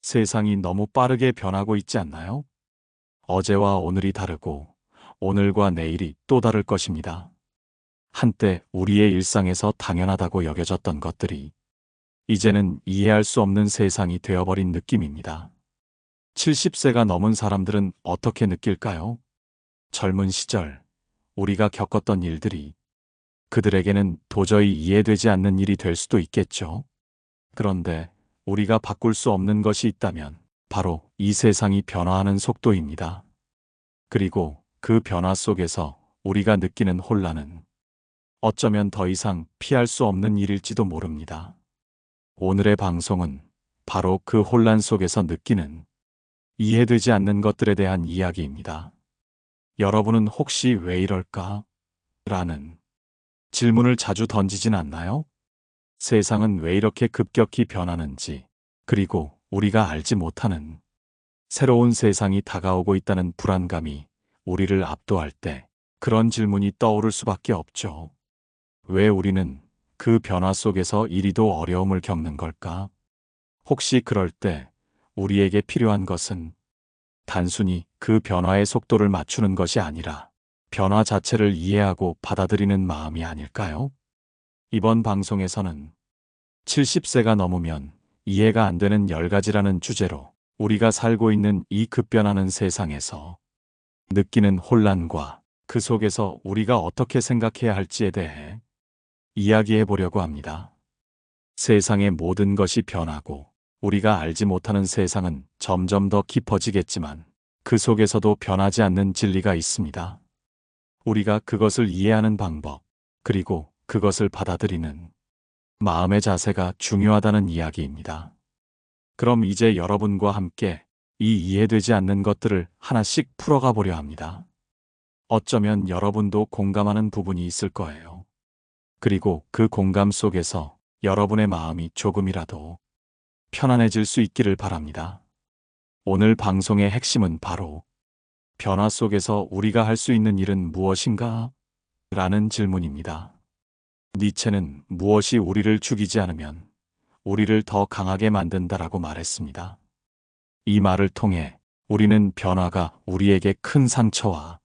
세상이 너무 빠르게 변하고 있지 않나요? 어제와 오늘이 다르고 오늘과 내일이 또 다를 것입니다. 한때 우리의 일상에서 당연하다고 여겨졌던 것들이 이제는 이해할 수 없는 세상이 되어버린 느낌입니다. 70세가 넘은 사람들은 어떻게 느낄까요? 젊은 시절 우리가 겪었던 일들이 그들에게는 도저히 이해되지 않는 일이 될 수도 있겠죠. 그런데 우리가 바꿀 수 없는 것이 있다면 바로 이 세상이 변화하는 속도입니다. 그리고 그 변화 속에서 우리가 느끼는 혼란은 어쩌면 더 이상 피할 수 없는 일일지도 모릅니다. 오늘의 방송은 바로 그 혼란 속에서 느끼는 이해되지 않는 것들에 대한 이야기입니다. 여러분은 혹시 왜 이럴까? 라는 질문을 자주 던지진 않나요? 세상은 왜 이렇게 급격히 변하는지, 그리고 우리가 알지 못하는 새로운 세상이 다가오고 있다는 불안감이 우리를 압도할 때 그런 질문이 떠오를 수밖에 없죠. 왜 우리는 그 변화 속에서 이리도 어려움을 겪는 걸까? 혹시 그럴 때 우리에게 필요한 것은 단순히 그 변화의 속도를 맞추는 것이 아니라 변화 자체를 이해하고 받아들이는 마음이 아닐까요? 이번 방송에서는 70세가 넘으면 이해가 안 되는 10가지라는 주제로 우리가 살고 있는 이 급변하는 세상에서 느끼는 혼란과 그 속에서 우리가 어떻게 생각해야 할지에 대해 이야기해 보려고 합니다. 세상의 모든 것이 변하고 우리가 알지 못하는 세상은 점점 더 깊어지겠지만 그 속에서도 변하지 않는 진리가 있습니다. 우리가 그것을 이해하는 방법, 그리고 그것을 받아들이는 마음의 자세가 중요하다는 이야기입니다. 그럼 이제 여러분과 함께 이 이해되지 않는 것들을 하나씩 풀어가 보려 합니다. 어쩌면 여러분도 공감하는 부분이 있을 거예요. 그리고 그 공감 속에서 여러분의 마음이 조금이라도 편안해질 수 있기를 바랍니다. 오늘 방송의 핵심은 바로 변화 속에서 우리가 할 수 있는 일은 무엇인가? 라는 질문입니다. 니체는 무엇이 우리를 죽이지 않으면 우리를 더 강하게 만든다라고 말했습니다. 이 말을 통해 우리는 변화가 우리에게 큰 상처와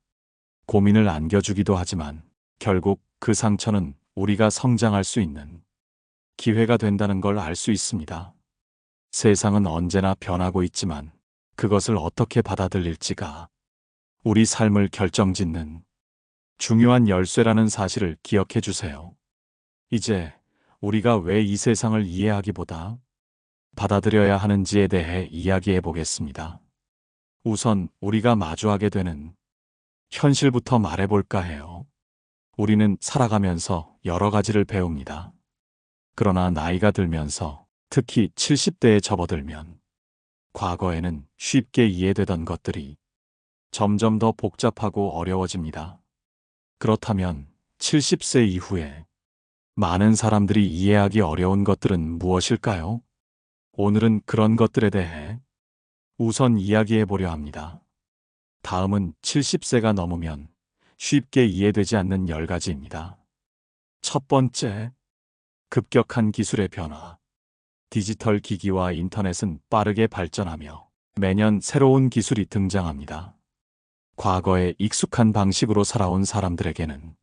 고민을 안겨주기도 하지만 결국 그 상처는 우리가 성장할 수 있는 기회가 된다는 걸 알 수 있습니다. 세상은 언제나 변하고 있지만 그것을 어떻게 받아들일지가 우리 삶을 결정짓는 중요한 열쇠라는 사실을 기억해 주세요. 이제 우리가 왜 이 세상을 이해하기보다 받아들여야 하는지에 대해 이야기해 보겠습니다. 우선 우리가 마주하게 되는 현실부터 말해볼까 해요. 우리는 살아가면서 여러 가지를 배웁니다. 그러나 나이가 들면서 특히 70대에 접어들면 과거에는 쉽게 이해되던 것들이 점점 더 복잡하고 어려워집니다. 그렇다면 70세 이후에 많은 사람들이 이해하기 어려운 것들은 무엇일까요? 오늘은 그런 것들에 대해 우선 이야기해 보려 합니다. 다음은 70세가 넘으면 쉽게 이해되지 않는 10가지입니다. 첫 번째, 급격한 기술의 변화. 디지털 기기와 인터넷은 빠르게 발전하며 매년 새로운 기술이 등장합니다. 과거에 익숙한 방식으로 살아온 사람들에게는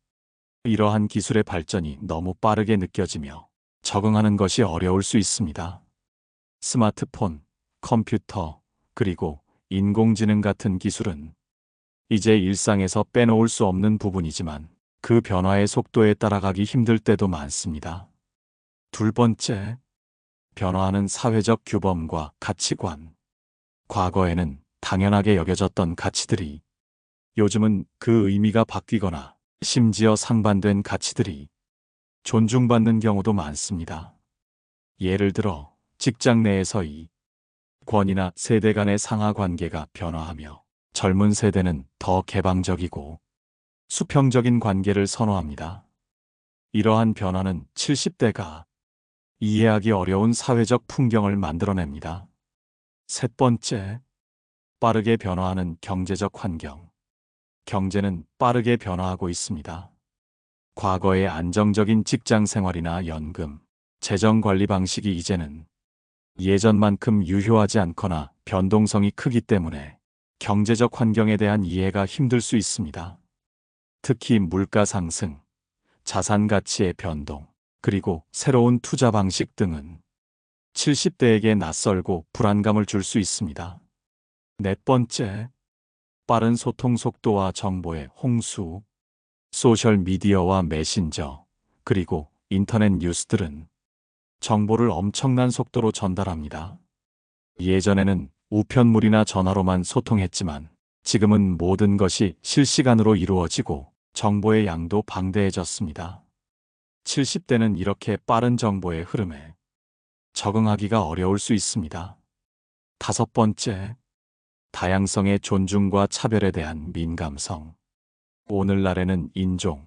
이러한 기술의 발전이 너무 빠르게 느껴지며 적응하는 것이 어려울 수 있습니다. 스마트폰, 컴퓨터, 그리고 인공지능 같은 기술은 이제 일상에서 빼놓을 수 없는 부분이지만 그 변화의 속도에 따라가기 힘들 때도 많습니다. 둘 번째, 변화하는 사회적 규범과 가치관. 과거에는 당연하게 여겨졌던 가치들이 요즘은 그 의미가 바뀌거나 심지어 상반된 가치들이 존중받는 경우도 많습니다. 예를 들어 직장 내에서의 권위나 세대 간의 상하 관계가 변화하며 젊은 세대는 더 개방적이고 수평적인 관계를 선호합니다. 이러한 변화는 70대가 이해하기 어려운 사회적 풍경을 만들어냅니다. 셋 번째, 빠르게 변화하는 경제적 환경. 경제는 빠르게 변화하고 있습니다. 과거의 안정적인 직장 생활이나 연금, 재정 관리 방식이 이제는 예전만큼 유효하지 않거나 변동성이 크기 때문에 경제적 환경에 대한 이해가 힘들 수 있습니다. 특히 물가 상승, 자산 가치의 변동, 그리고 새로운 투자 방식 등은 70대에게 낯설고 불안감을 줄 수 있습니다. 네 번째, 빠른 소통 속도와 정보의 홍수. 소셜미디어와 메신저, 그리고 인터넷 뉴스들은 정보를 엄청난 속도로 전달합니다. 예전에는 우편물이나 전화로만 소통했지만 지금은 모든 것이 실시간으로 이루어지고 정보의 양도 방대해졌습니다. 70대는 이렇게 빠른 정보의 흐름에 적응하기가 어려울 수 있습니다. 다섯 번째, 다양성의 존중과 차별에 대한 민감성. 오늘날에는 인종,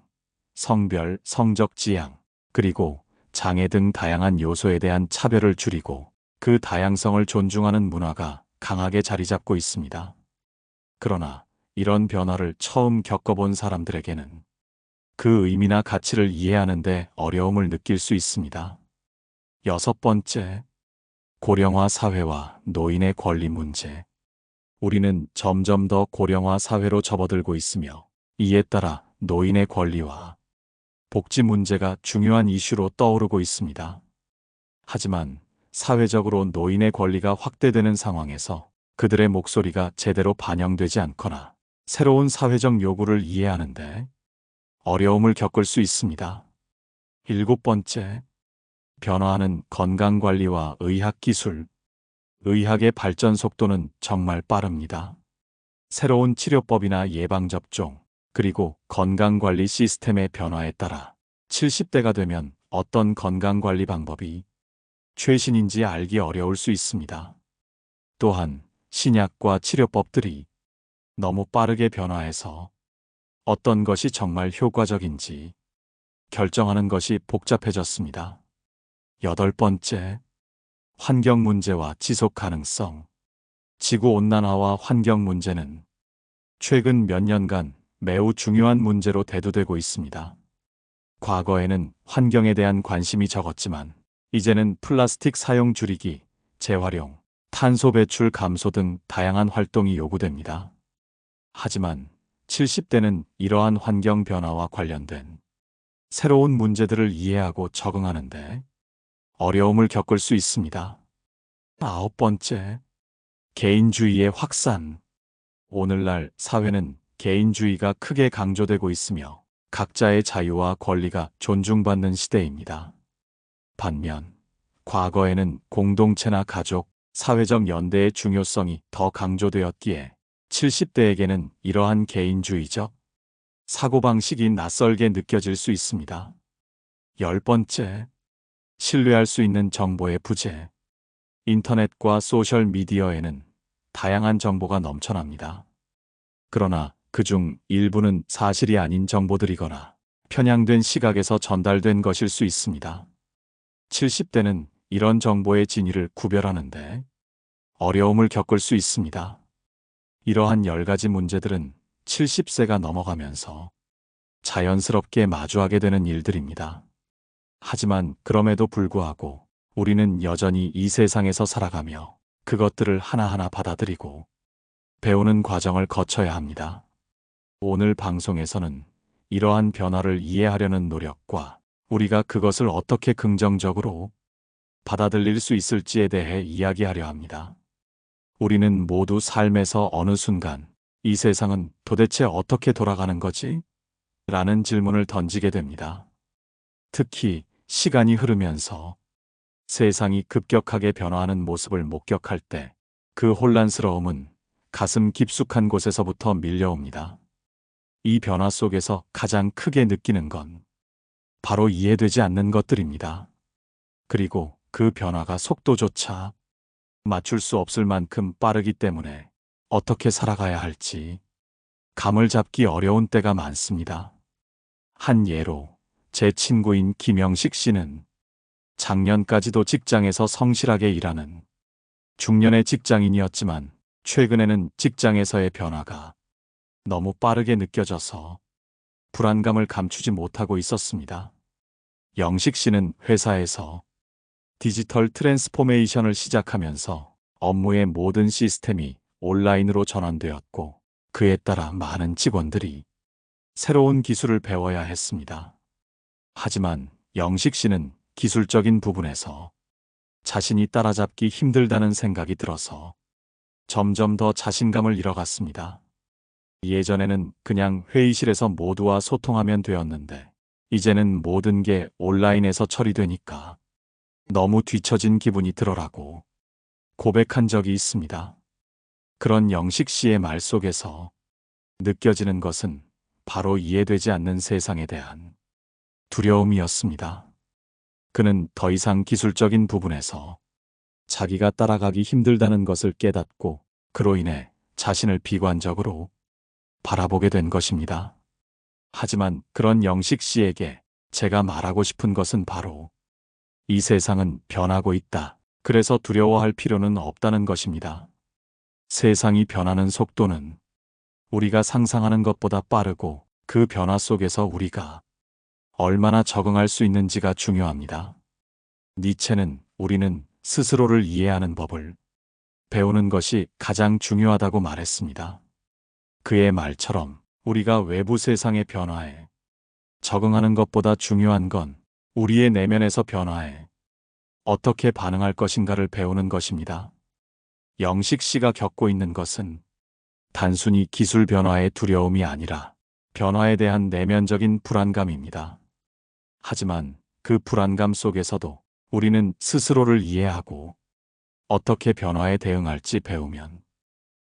성별, 성적 지향, 그리고 장애 등 다양한 요소에 대한 차별을 줄이고 그 다양성을 존중하는 문화가 강하게 자리 잡고 있습니다. 그러나 이런 변화를 처음 겪어본 사람들에게는 그 의미나 가치를 이해하는 데 어려움을 느낄 수 있습니다. 여섯 번째, 고령화 사회와 노인의 권리 문제. 우리는 점점 더 고령화 사회로 접어들고 있으며 이에 따라 노인의 권리와 복지 문제가 중요한 이슈로 떠오르고 있습니다. 하지만 사회적으로 노인의 권리가 확대되는 상황에서 그들의 목소리가 제대로 반영되지 않거나 새로운 사회적 요구를 이해하는데 어려움을 겪을 수 있습니다. 일곱 번째, 변화하는 건강관리와 의학기술. 의학의 발전 속도는 정말 빠릅니다. 새로운 치료법이나 예방접종, 그리고 건강관리 시스템의 변화에 따라 70대가 되면 어떤 건강관리 방법이 최신인지 알기 어려울 수 있습니다. 또한 신약과 치료법들이 너무 빠르게 변화해서 어떤 것이 정말 효과적인지 결정하는 것이 복잡해졌습니다. 여덟 번째, 환경 문제와 지속 가능성. 지구온난화와 환경 문제는 최근 몇 년간 매우 중요한 문제로 대두되고 있습니다. 과거에는 환경에 대한 관심이 적었지만 이제는 플라스틱 사용 줄이기, 재활용, 탄소 배출 감소 등 다양한 활동이 요구됩니다. 하지만 70대는 이러한 환경 변화와 관련된 새로운 문제들을 이해하고 적응하는데 어려움을 겪을 수 있습니다. 아홉 번째, 개인주의의 확산. 오늘날 사회는 개인주의가 크게 강조되고 있으며 각자의 자유와 권리가 존중받는 시대입니다. 반면 과거에는 공동체나 가족, 사회적 연대의 중요성이 더 강조되었기에 70대에게는 이러한 개인주의적 사고방식이 낯설게 느껴질 수 있습니다. 열 번째, 신뢰할 수 있는 정보의 부재. 인터넷과 소셜미디어에는 다양한 정보가 넘쳐납니다. 그러나 그중 일부는 사실이 아닌 정보들이거나 편향된 시각에서 전달된 것일 수 있습니다. 70대는 이런 정보의 진위를 구별하는데 어려움을 겪을 수 있습니다. 이러한 10가지 문제들은 70세가 넘어가면서 자연스럽게 마주하게 되는 일들입니다. 하지만 그럼에도 불구하고 우리는 여전히 이 세상에서 살아가며 그것들을 하나하나 받아들이고 배우는 과정을 거쳐야 합니다. 오늘 방송에서는 이러한 변화를 이해하려는 노력과 우리가 그것을 어떻게 긍정적으로 받아들일 수 있을지에 대해 이야기하려 합니다. 우리는 모두 삶에서 어느 순간 이 세상은 도대체 어떻게 돌아가는 거지? 라는 질문을 던지게 됩니다. 특히 시간이 흐르면서 세상이 급격하게 변화하는 모습을 목격할 때 그 혼란스러움은 가슴 깊숙한 곳에서부터 밀려옵니다. 이 변화 속에서 가장 크게 느끼는 건 바로 이해되지 않는 것들입니다. 그리고 그 변화가 속도조차 맞출 수 없을 만큼 빠르기 때문에 어떻게 살아가야 할지 감을 잡기 어려운 때가 많습니다. 한 예로 제 친구인 김영식 씨는 작년까지도 직장에서 성실하게 일하는 중년의 직장인이었지만 최근에는 직장에서의 변화가 너무 빠르게 느껴져서 불안감을 감추지 못하고 있었습니다. 영식 씨는 회사에서 디지털 트랜스포메이션을 시작하면서 업무의 모든 시스템이 온라인으로 전환되었고, 그에 따라 많은 직원들이 새로운 기술을 배워야 했습니다. 하지만 영식 씨는 기술적인 부분에서 자신이 따라잡기 힘들다는 생각이 들어서 점점 더 자신감을 잃어갔습니다. 예전에는 그냥 회의실에서 모두와 소통하면 되었는데, 이제는 모든 게 온라인에서 처리되니까 너무 뒤처진 기분이 들어라고 고백한 적이 있습니다. 그런 영식 씨의 말 속에서 느껴지는 것은 바로 이해되지 않는 세상에 대한 두려움이었습니다. 그는 더 이상 기술적인 부분에서 자기가 따라가기 힘들다는 것을 깨닫고, 그로 인해 자신을 비관적으로 바라보게 된 것입니다. 하지만 그런 영식 씨에게 제가 말하고 싶은 것은 바로 이 세상은 변하고 있다. 그래서 두려워할 필요는 없다는 것입니다. 세상이 변하는 속도는 우리가 상상하는 것보다 빠르고, 그 변화 속에서 우리가 얼마나 적응할 수 있는지가 중요합니다. 니체는 우리는 스스로를 이해하는 법을 배우는 것이 가장 중요하다고 말했습니다. 그의 말처럼 우리가 외부 세상의 변화에 적응하는 것보다 중요한 건 우리의 내면에서 변화에 어떻게 반응할 것인가를 배우는 것입니다. 영식 씨가 겪고 있는 것은 단순히 기술 변화의 두려움이 아니라 변화에 대한 내면적인 불안감입니다. 하지만 그 불안감 속에서도 우리는 스스로를 이해하고 어떻게 변화에 대응할지 배우면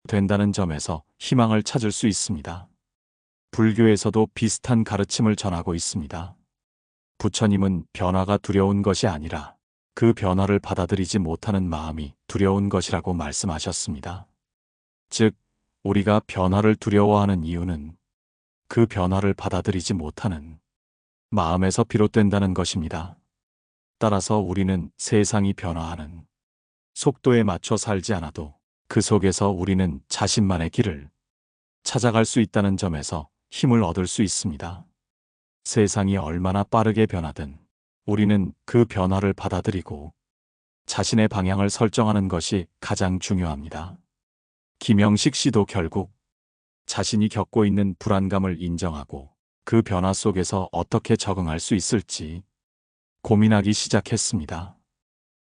된다는 점에서 희망을 찾을 수 있습니다. 불교에서도 비슷한 가르침을 전하고 있습니다. 부처님은 변화가 두려운 것이 아니라 그 변화를 받아들이지 못하는 마음이 두려운 것이라고 말씀하셨습니다. 즉, 우리가 변화를 두려워하는 이유는 그 변화를 받아들이지 못하는 마음에서 비롯된다는 것입니다. 따라서 우리는 세상이 변화하는 속도에 맞춰 살지 않아도 그 속에서 우리는 자신만의 길을 찾아갈 수 있다는 점에서 힘을 얻을 수 있습니다. 세상이 얼마나 빠르게 변하든 우리는 그 변화를 받아들이고 자신의 방향을 설정하는 것이 가장 중요합니다. 김영식 씨도 결국 자신이 겪고 있는 불안감을 인정하고 그 변화 속에서 어떻게 적응할 수 있을지 고민하기 시작했습니다.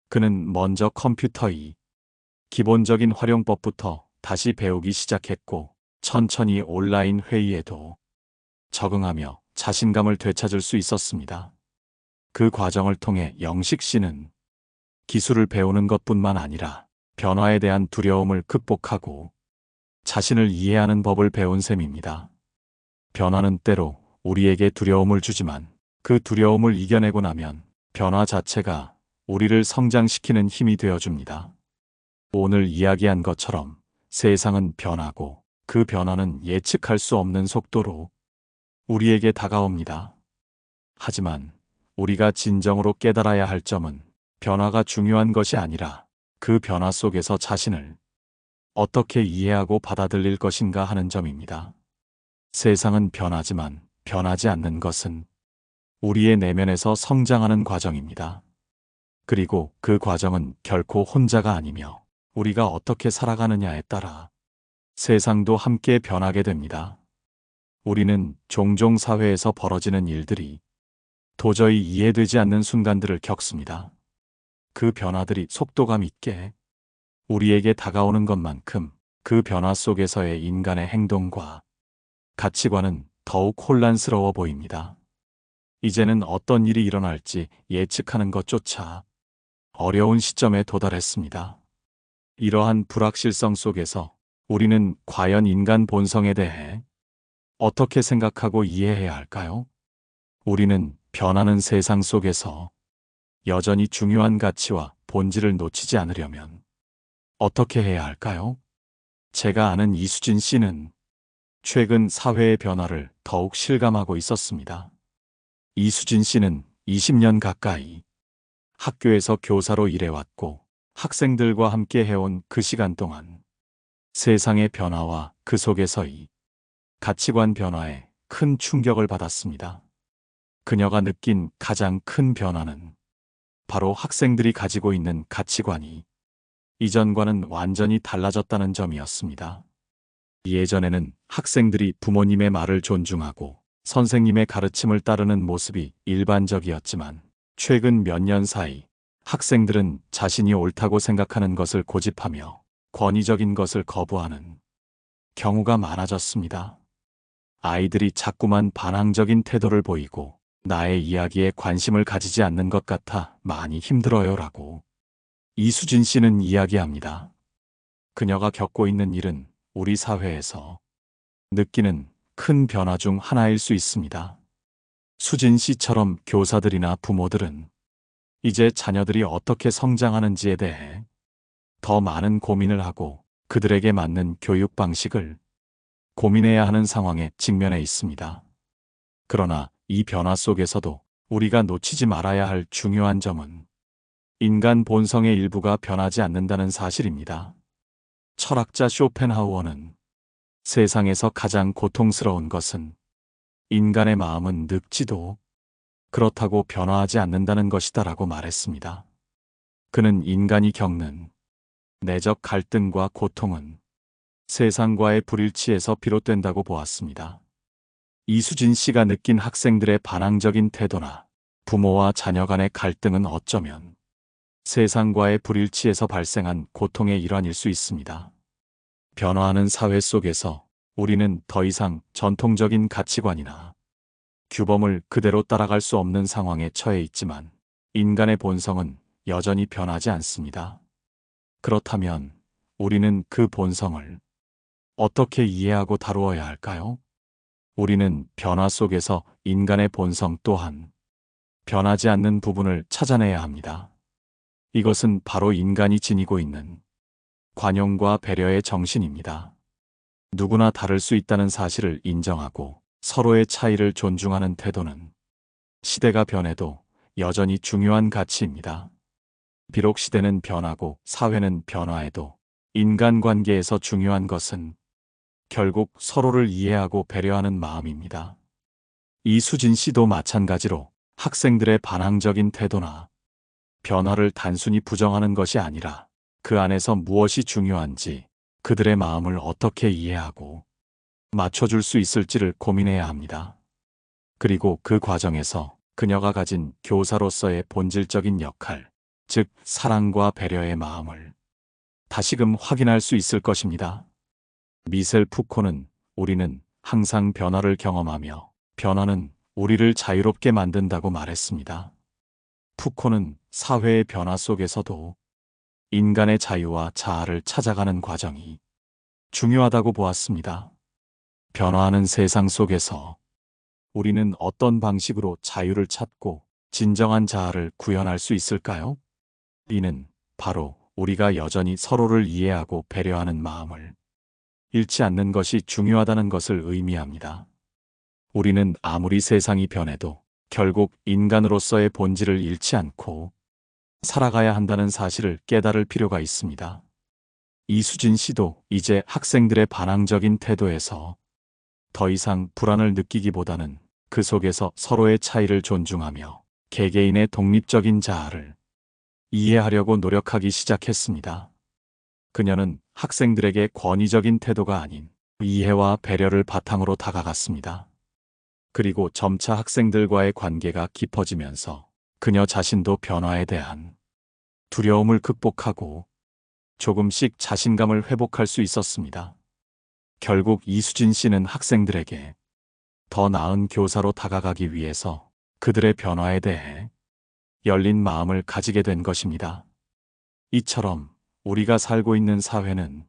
그는 먼저 컴퓨터의 기본적인 활용법부터 다시 배우기 시작했고, 천천히 온라인 회의에도 적응하며 자신감을 되찾을 수 있었습니다. 그 과정을 통해 영식 씨는 기술을 배우는 것뿐만 아니라 변화에 대한 두려움을 극복하고 자신을 이해하는 법을 배운 셈입니다. 변화는 때로 우리에게 두려움을 주지만 그 두려움을 이겨내고 나면 변화 자체가 우리를 성장시키는 힘이 되어줍니다. 오늘 이야기한 것처럼 세상은 변하고 그 변화는 예측할 수 없는 속도로 우리에게 다가옵니다. 하지만 우리가 진정으로 깨달아야 할 점은 변화가 중요한 것이 아니라 그 변화 속에서 자신을 어떻게 이해하고 받아들일 것인가 하는 점입니다. 세상은 변하지만 변하지 않는 것은 우리의 내면에서 성장하는 과정입니다. 그리고 그 과정은 결코 혼자가 아니며 우리가 어떻게 살아가느냐에 따라 세상도 함께 변하게 됩니다. 우리는 종종 사회에서 벌어지는 일들이 도저히 이해되지 않는 순간들을 겪습니다. 그 변화들이 속도감 있게 우리에게 다가오는 것만큼 그 변화 속에서의 인간의 행동과 가치관은 더욱 혼란스러워 보입니다. 이제는 어떤 일이 일어날지 예측하는 것조차 어려운 시점에 도달했습니다. 이러한 불확실성 속에서 우리는 과연 인간 본성에 대해 어떻게 생각하고 이해해야 할까요? 우리는 변하는 세상 속에서 여전히 중요한 가치와 본질을 놓치지 않으려면 어떻게 해야 할까요? 제가 아는 이수진 씨는 최근 사회의 변화를 더욱 실감하고 있었습니다. 이수진 씨는 20년 가까이 학교에서 교사로 일해왔고, 학생들과 함께 해온 그 시간 동안 세상의 변화와 그 속에서의 가치관 변화에 큰 충격을 받았습니다. 그녀가 느낀 가장 큰 변화는 바로 학생들이 가지고 있는 가치관이 이전과는 완전히 달라졌다는 점이었습니다. 예전에는 학생들이 부모님의 말을 존중하고 선생님의 가르침을 따르는 모습이 일반적이었지만 최근 몇 년 사이 학생들은 자신이 옳다고 생각하는 것을 고집하며 권위적인 것을 거부하는 경우가 많아졌습니다. 아이들이 자꾸만 반항적인 태도를 보이고 나의 이야기에 관심을 가지지 않는 것 같아 많이 힘들어요라고 이수진 씨는 이야기합니다. 그녀가 겪고 있는 일은 우리 사회에서 느끼는 큰 변화 중 하나일 수 있습니다. 수진 씨처럼 교사들이나 부모들은 이제 자녀들이 어떻게 성장하는지에 대해 더 많은 고민을 하고 그들에게 맞는 교육 방식을 고민해야 하는 상황에 직면해 있습니다. 그러나 이 변화 속에서도 우리가 놓치지 말아야 할 중요한 점은 인간 본성의 일부가 변하지 않는다는 사실입니다. 철학자 쇼펜하우어는 세상에서 가장 고통스러운 것은 인간의 마음은 늙지도 그렇다고 변화하지 않는다는 것이다라고 말했습니다. 그는 인간이 겪는 내적 갈등과 고통은 세상과의 불일치에서 비롯된다고 보았습니다. 이수진 씨가 느낀 학생들의 반항적인 태도나 부모와 자녀 간의 갈등은 어쩌면 세상과의 불일치에서 발생한 고통의 일환일 수 있습니다. 변화하는 사회 속에서 우리는 더 이상 전통적인 가치관이나 규범을 그대로 따라갈 수 없는 상황에 처해 있지만 인간의 본성은 여전히 변하지 않습니다. 그렇다면 우리는 그 본성을 어떻게 이해하고 다루어야 할까요? 우리는 변화 속에서 인간의 본성 또한 변하지 않는 부분을 찾아내야 합니다. 이것은 바로 인간이 지니고 있는 관용과 배려의 정신입니다. 누구나 다를 수 있다는 사실을 인정하고 서로의 차이를 존중하는 태도는 시대가 변해도 여전히 중요한 가치입니다. 비록 시대는 변하고 사회는 변화해도 인간관계에서 중요한 것은 결국 서로를 이해하고 배려하는 마음입니다. 이수진 씨도 마찬가지로 학생들의 반항적인 태도나 변화를 단순히 부정하는 것이 아니라 그 안에서 무엇이 중요한지 그들의 마음을 어떻게 이해하고 맞춰줄 수 있을지를 고민해야 합니다. 그리고 그 과정에서 그녀가 가진 교사로서의 본질적인 역할, 즉 사랑과 배려의 마음을 다시금 확인할 수 있을 것입니다. 미셀 푸코는 우리는 항상 변화를 경험하며 변화는 우리를 자유롭게 만든다고 말했습니다. 푸코는 사회의 변화 속에서도 인간의 자유와 자아를 찾아가는 과정이 중요하다고 보았습니다. 변화하는 세상 속에서 우리는 어떤 방식으로 자유를 찾고 진정한 자아를 구현할 수 있을까요? 이는 바로 우리가 여전히 서로를 이해하고 배려하는 마음을 잃지 않는 것이 중요하다는 것을 의미합니다. 우리는 아무리 세상이 변해도 결국 인간으로서의 본질을 잃지 않고 살아가야 한다는 사실을 깨달을 필요가 있습니다. 이수진 씨도 이제 학생들의 반항적인 태도에서 더 이상 불안을 느끼기보다는 그 속에서 서로의 차이를 존중하며 개개인의 독립적인 자아를 이해하려고 노력하기 시작했습니다. 그녀는 학생들에게 권위적인 태도가 아닌 이해와 배려를 바탕으로 다가갔습니다. 그리고 점차 학생들과의 관계가 깊어지면서 그녀 자신도 변화에 대한 두려움을 극복하고 조금씩 자신감을 회복할 수 있었습니다. 결국 이수진 씨는 학생들에게 더 나은 교사로 다가가기 위해서 그들의 변화에 대해 열린 마음을 가지게 된 것입니다. 이처럼 우리가 살고 있는 사회는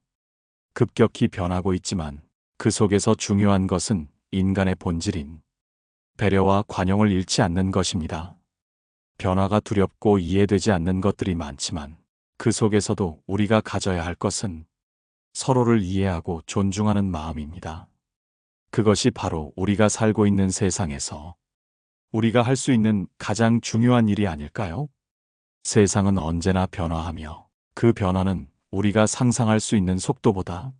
급격히 변하고 있지만 그 속에서 중요한 것은 인간의 본질인 배려와 관용을 잃지 않는 것입니다. 변화가 두렵고 이해되지 않는 것들이 많지만 그 속에서도 우리가 가져야 할 것은 서로를 이해하고 존중하는 마음입니다. 그것이 바로 우리가 살고 있는 세상에서 우리가 할 수 있는 가장 중요한 일이 아닐까요? 세상은 언제나 변화하며 그 변화는 우리가 상상할 수 있는 속도보다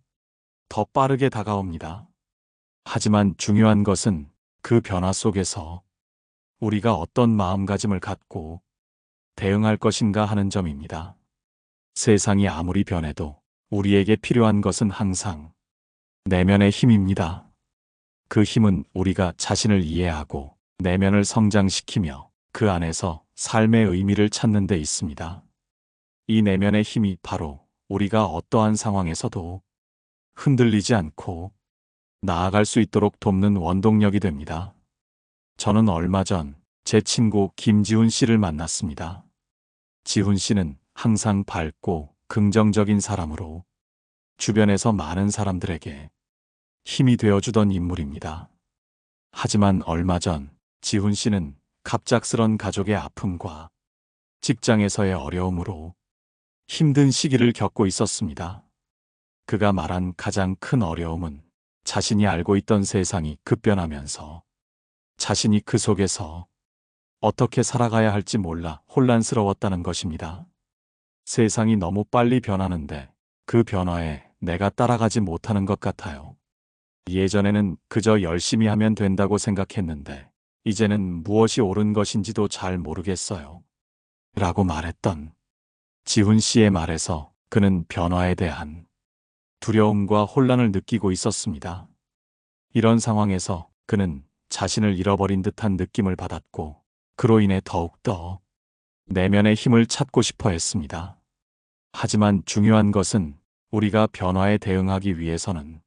더 빠르게 다가옵니다. 하지만 중요한 것은 그 변화 속에서 우리가 어떤 마음가짐을 갖고 대응할 것인가 하는 점입니다. 세상이 아무리 변해도 우리에게 필요한 것은 항상 내면의 힘입니다. 그 힘은 우리가 자신을 이해하고 내면을 성장시키며 그 안에서 삶의 의미를 찾는 데 있습니다. 이 내면의 힘이 바로 우리가 어떠한 상황에서도 흔들리지 않고 나아갈 수 있도록 돕는 원동력이 됩니다. 저는 얼마 전 제 친구 김지훈 씨를 만났습니다. 지훈 씨는 항상 밝고 긍정적인 사람으로 주변에서 많은 사람들에게 힘이 되어주던 인물입니다. 하지만 얼마 전 지훈 씨는 갑작스런 가족의 아픔과 직장에서의 어려움으로 힘든 시기를 겪고 있었습니다. 그가 말한 가장 큰 어려움은 자신이 알고 있던 세상이 급변하면서 자신이 그 속에서 어떻게 살아가야 할지 몰라 혼란스러웠다는 것입니다. 세상이 너무 빨리 변하는데 그 변화에 내가 따라가지 못하는 것 같아요. 예전에는 그저 열심히 하면 된다고 생각했는데 이제는 무엇이 옳은 것인지도 잘 모르겠어요. 라고 말했던 지훈 씨의 말에서 그는 변화에 대한 두려움과 혼란을 느끼고 있었습니다. 이런 상황에서 그는 자신을 잃어버린 듯한 느낌을 받았고 그로 인해 더욱더 내면의 힘을 찾고 싶어 했습니다. 하지만 중요한 것은 우리가 변화에 대응하기 위해서는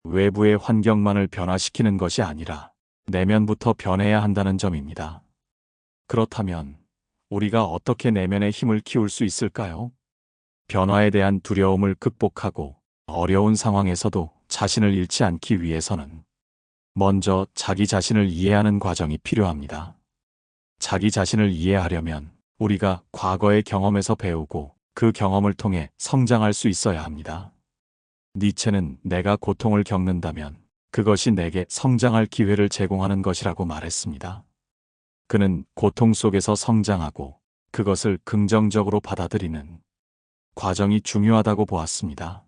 외부의 환경만을 변화시키는 것이 아니라 내면부터 변해야 한다는 점입니다. 그렇다면 우리가 어떻게 내면의 힘을 키울 수 있을까요? 변화에 대한 두려움을 극복하고 어려운 상황에서도 자신을 잃지 않기 위해서는 먼저 자기 자신을 이해하는 과정이 필요합니다. 자기 자신을 이해하려면 우리가 과거의 경험에서 배우고 그 경험을 통해 성장할 수 있어야 합니다. 니체는 내가 고통을 겪는다면 그것이 내게 성장할 기회를 제공하는 것이라고 말했습니다. 그는 고통 속에서 성장하고 그것을 긍정적으로 받아들이는 과정이 중요하다고 보았습니다.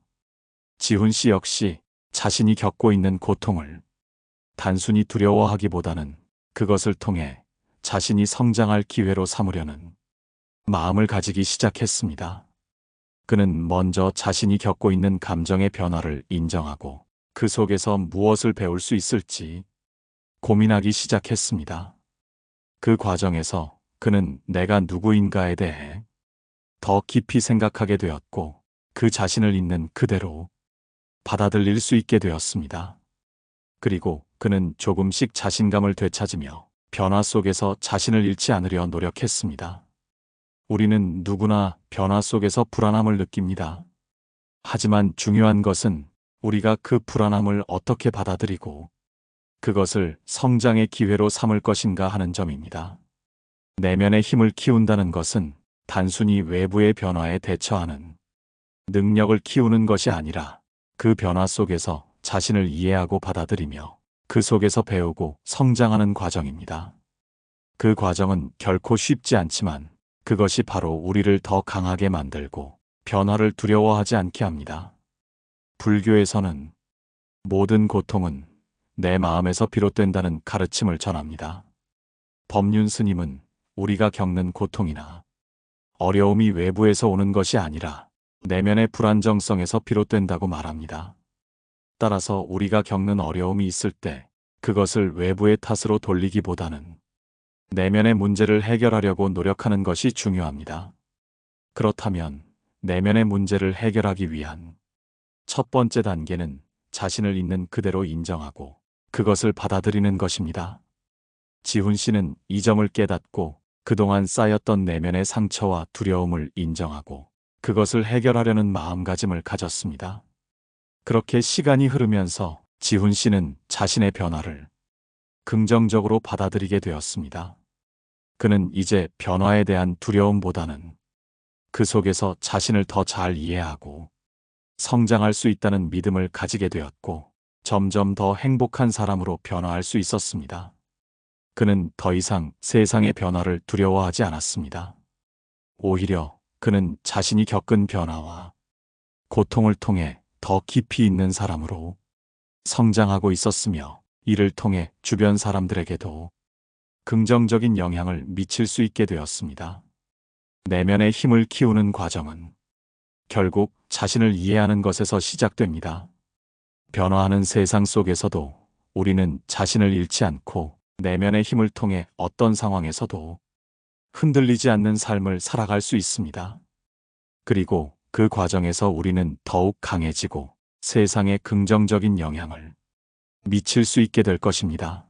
지훈 씨 역시 자신이 겪고 있는 고통을 단순히 두려워하기보다는 그것을 통해 자신이 성장할 기회로 삼으려는 마음을 가지기 시작했습니다. 그는 먼저 자신이 겪고 있는 감정의 변화를 인정하고 그 속에서 무엇을 배울 수 있을지 고민하기 시작했습니다. 그 과정에서 그는 내가 누구인가에 대해 더 깊이 생각하게 되었고 그 자신을 있는 그대로 받아들일 수 있게 되었습니다. 그리고 그는 조금씩 자신감을 되찾으며 변화 속에서 자신을 잃지 않으려 노력했습니다. 우리는 누구나 변화 속에서 불안함을 느낍니다. 하지만 중요한 것은 우리가 그 불안함을 어떻게 받아들이고 그것을 성장의 기회로 삼을 것인가 하는 점입니다. 내면의 힘을 키운다는 것은 단순히 외부의 변화에 대처하는 능력을 키우는 것이 아니라 그 변화 속에서 자신을 이해하고 받아들이며 그 속에서 배우고 성장하는 과정입니다. 그 과정은 결코 쉽지 않지만 그것이 바로 우리를 더 강하게 만들고 변화를 두려워하지 않게 합니다. 불교에서는 모든 고통은 내 마음에서 비롯된다는 가르침을 전합니다. 법륜 스님은 우리가 겪는 고통이나 어려움이 외부에서 오는 것이 아니라 내면의 불안정성에서 비롯된다고 말합니다. 따라서 우리가 겪는 어려움이 있을 때 그것을 외부의 탓으로 돌리기보다는 내면의 문제를 해결하려고 노력하는 것이 중요합니다. 그렇다면 내면의 문제를 해결하기 위한 첫 번째 단계는 자신을 있는 그대로 인정하고 그것을 받아들이는 것입니다. 지훈 씨는 이 점을 깨닫고 그동안 쌓였던 내면의 상처와 두려움을 인정하고 그것을 해결하려는 마음가짐을 가졌습니다. 그렇게 시간이 흐르면서 지훈 씨는 자신의 변화를 긍정적으로 받아들이게 되었습니다. 그는 이제 변화에 대한 두려움보다는 그 속에서 자신을 더 잘 이해하고 성장할 수 있다는 믿음을 가지게 되었고 점점 더 행복한 사람으로 변화할 수 있었습니다. 그는 더 이상 세상의 변화를 두려워하지 않았습니다. 오히려 그는 자신이 겪은 변화와 고통을 통해 더 깊이 있는 사람으로 성장하고 있었으며 이를 통해 주변 사람들에게도 긍정적인 영향을 미칠 수 있게 되었습니다. 내면의 힘을 키우는 과정은 결국 자신을 이해하는 것에서 시작됩니다. 변화하는 세상 속에서도 우리는 자신을 잃지 않고 내면의 힘을 통해 어떤 상황에서도 흔들리지 않는 삶을 살아갈 수 있습니다. 그리고 그 과정에서 우리는 더욱 강해지고 세상에 긍정적인 영향을 미칠 수 있게 될 것입니다.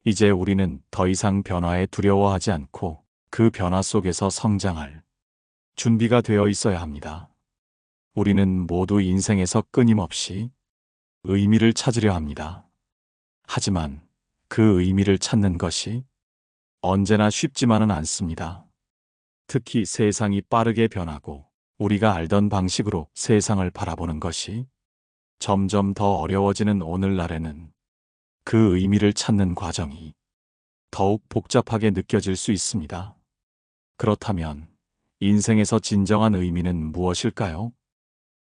이제 우리는 더 이상 변화에 두려워하지 않고 그 변화 속에서 성장할 준비가 되어 있어야 합니다. 우리는 모두 인생에서 끊임없이 의미를 찾으려 합니다. 하지만 그 의미를 찾는 것이 언제나 쉽지만은 않습니다. 특히 세상이 빠르게 변하고 우리가 알던 방식으로 세상을 바라보는 것이 점점 더 어려워지는 오늘날에는 그 의미를 찾는 과정이 더욱 복잡하게 느껴질 수 있습니다. 그렇다면 인생에서 진정한 의미는 무엇일까요?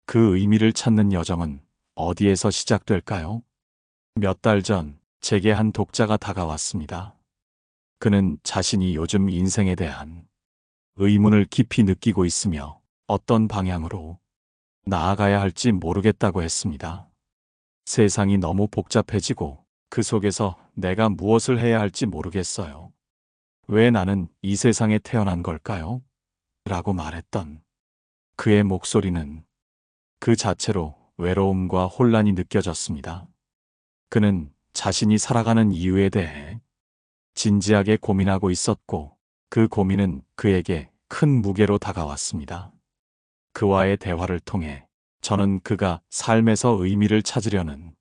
그 의미를 찾는 여정은 어디에서 시작될까요? 몇 달 전 제게 한 독자가 다가왔습니다. 그는 자신이 요즘 인생에 대한 의문을 깊이 느끼고 있으며 어떤 방향으로 나아가야 할지 모르겠다고 했습니다. 세상이 너무 복잡해지고 그 속에서 내가 무엇을 해야 할지 모르겠어요. 왜 나는 이 세상에 태어난 걸까요? 라고 말했던 그의 목소리는 그 자체로 외로움과 혼란이 느껴졌습니다. 그는 자신이 살아가는 이유에 대해 진지하게 고민하고 있었고 그 고민은 그에게 큰 무게로 다가왔습니다. 그와의 대화를 통해 저는 그가 삶에서 의미를 찾으려는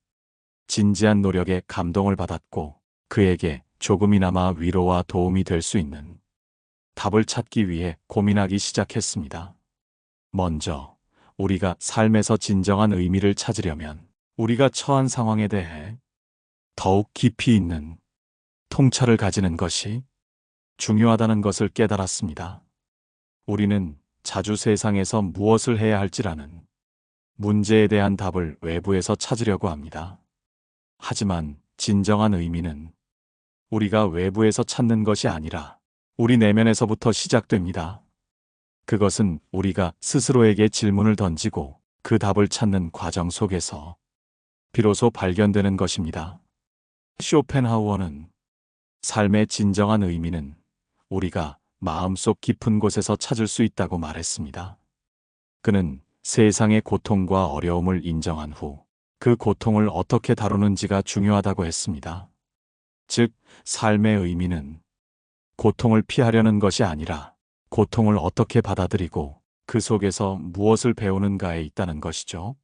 진지한 노력에 감동을 받았고 그에게 조금이나마 위로와 도움이 될 수 있는 답을 찾기 위해 고민하기 시작했습니다. 먼저 우리가 삶에서 진정한 의미를 찾으려면 우리가 처한 상황에 대해 더욱 깊이 있는 통찰을 가지는 것이 중요하다는 것을 깨달았습니다. 우리는 자주 세상에서 무엇을 해야 할지라는 문제에 대한 답을 외부에서 찾으려고 합니다. 하지만 진정한 의미는 우리가 외부에서 찾는 것이 아니라 우리 내면에서부터 시작됩니다. 그것은 우리가 스스로에게 질문을 던지고 그 답을 찾는 과정 속에서 비로소 발견되는 것입니다. 쇼펜하우어는 삶의 진정한 의미는 우리가 마음속 깊은 곳에서 찾을 수 있다고 말했습니다. 그는 세상의 고통과 어려움을 인정한 후 그 고통을 어떻게 다루는지가 중요하다고 했습니다. 즉, 삶의 의미는 고통을 피하려는 것이 아니라 고통을 어떻게 받아들이고 그 속에서 무엇을 배우는가에 있다는 것이죠.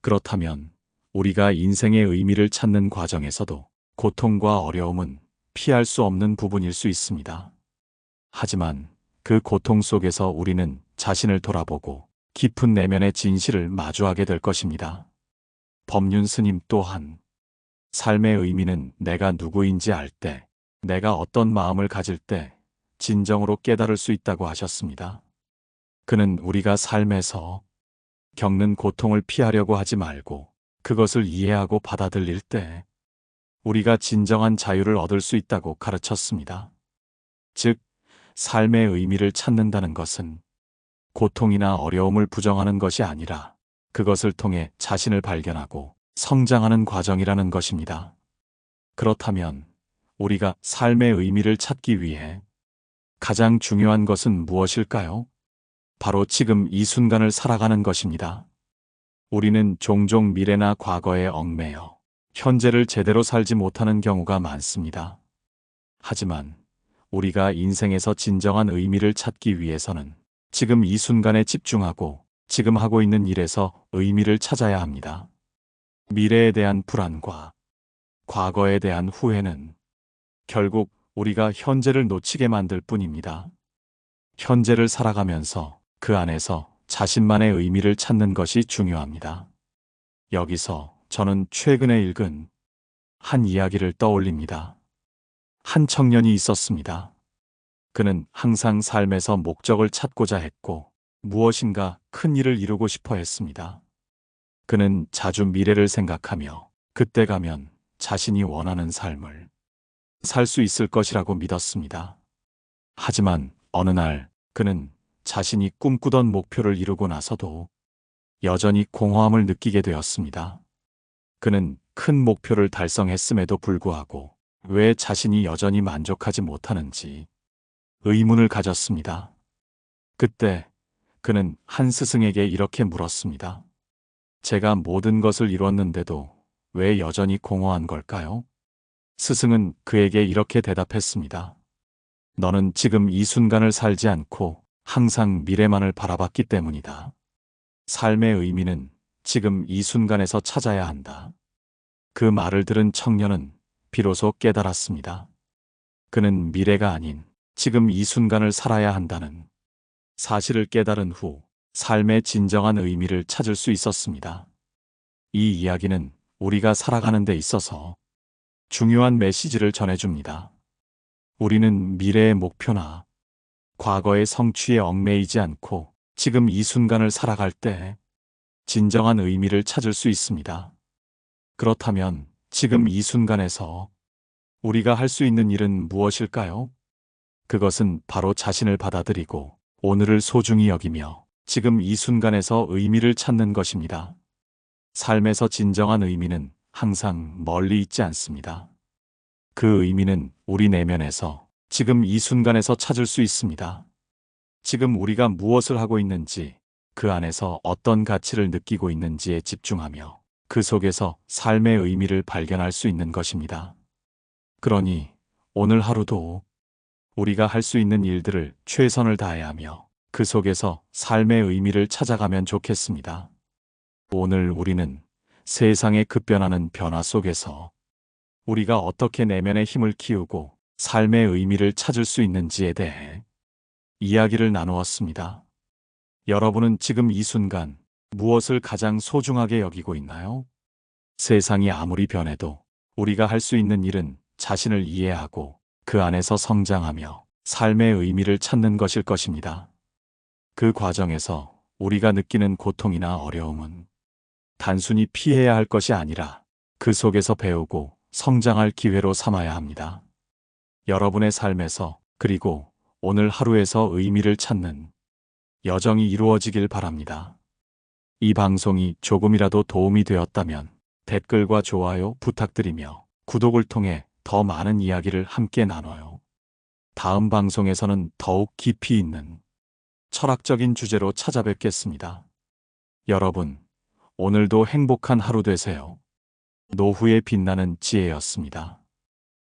그렇다면 우리가 인생의 의미를 찾는 과정에서도 고통과 어려움은 피할 수 없는 부분일 수 있습니다. 하지만 그 고통 속에서 우리는 자신을 돌아보고 깊은 내면의 진실을 마주하게 될 것입니다. 법륜 스님 또한 삶의 의미는 내가 누구인지 알 때, 내가 어떤 마음을 가질 때 진정으로 깨달을 수 있다고 하셨습니다. 그는 우리가 삶에서 겪는 고통을 피하려고 하지 말고 그것을 이해하고 받아들일 때 우리가 진정한 자유를 얻을 수 있다고 가르쳤습니다. 즉, 삶의 의미를 찾는다는 것은 고통이나 어려움을 부정하는 것이 아니라 그것을 통해 자신을 발견하고 성장하는 과정이라는 것입니다. 그렇다면 우리가 삶의 의미를 찾기 위해 가장 중요한 것은 무엇일까요? 바로 지금 이 순간을 살아가는 것입니다. 우리는 종종 미래나 과거에 얽매여 현재를 제대로 살지 못하는 경우가 많습니다. 하지만 우리가 인생에서 진정한 의미를 찾기 위해서는 지금 이 순간에 집중하고 지금 하고 있는 일에서 의미를 찾아야 합니다. 미래에 대한 불안과 과거에 대한 후회는 결국 우리가 현재를 놓치게 만들 뿐입니다. 현재를 살아가면서 그 안에서 자신만의 의미를 찾는 것이 중요합니다. 여기서 저는 최근에 읽은 한 이야기를 떠올립니다. 한 청년이 있었습니다. 그는 항상 삶에서 목적을 찾고자 했고 무엇인가 큰 일을 이루고 싶어 했습니다. 그는 자주 미래를 생각하며 그때 가면 자신이 원하는 삶을 살 수 있을 것이라고 믿었습니다. 하지만 어느 날 그는 자신이 꿈꾸던 목표를 이루고 나서도 여전히 공허함을 느끼게 되었습니다. 그는 큰 목표를 달성했음에도 불구하고 왜 자신이 여전히 만족하지 못하는지 의문을 가졌습니다. 그때 그는 한 스승에게 이렇게 물었습니다. 제가 모든 것을 이뤘는데도 왜 여전히 공허한 걸까요? 스승은 그에게 이렇게 대답했습니다. 너는 지금 이 순간을 살지 않고 항상 미래만을 바라봤기 때문이다. 삶의 의미는 지금 이 순간에서 찾아야 한다. 그 말을 들은 청년은 비로소 깨달았습니다. 그는 미래가 아닌 지금 이 순간을 살아야 한다는 사실을 깨달은 후 삶의 진정한 의미를 찾을 수 있었습니다. 이 이야기는 우리가 살아가는 데 있어서 중요한 메시지를 전해줍니다. 우리는 미래의 목표나 과거의 성취에 얽매이지 않고 지금 이 순간을 살아갈 때 진정한 의미를 찾을 수 있습니다. 그렇다면 지금 이 순간에서 우리가 할 수 있는 일은 무엇일까요? 그것은 바로 자신을 받아들이고 오늘을 소중히 여기며 지금 이 순간에서 의미를 찾는 것입니다. 삶에서 진정한 의미는 항상 멀리 있지 않습니다. 그 의미는 우리 내면에서 지금 이 순간에서 찾을 수 있습니다. 지금 우리가 무엇을 하고 있는지, 그 안에서 어떤 가치를 느끼고 있는지에 집중하며 그 속에서 삶의 의미를 발견할 수 있는 것입니다. 그러니 오늘 하루도 우리가 할 수 있는 일들을 최선을 다해야 하며 그 속에서 삶의 의미를 찾아가면 좋겠습니다. 오늘 우리는 세상의 급변하는 변화 속에서 우리가 어떻게 내면의 힘을 키우고 삶의 의미를 찾을 수 있는지에 대해 이야기를 나누었습니다. 여러분은 지금 이 순간 무엇을 가장 소중하게 여기고 있나요? 세상이 아무리 변해도 우리가 할 수 있는 일은 자신을 이해하고 그 안에서 성장하며 삶의 의미를 찾는 것일 것입니다. 그 과정에서 우리가 느끼는 고통이나 어려움은 단순히 피해야 할 것이 아니라 그 속에서 배우고 성장할 기회로 삼아야 합니다. 여러분의 삶에서 그리고 오늘 하루에서 의미를 찾는 여정이 이루어지길 바랍니다. 이 방송이 조금이라도 도움이 되었다면 댓글과 좋아요 부탁드리며 구독을 통해 더 많은 이야기를 함께 나눠요. 다음 방송에서는 더욱 깊이 있는 철학적인 주제로 찾아뵙겠습니다. 여러분, 오늘도 행복한 하루 되세요. 노후에 빛나는 지혜였습니다.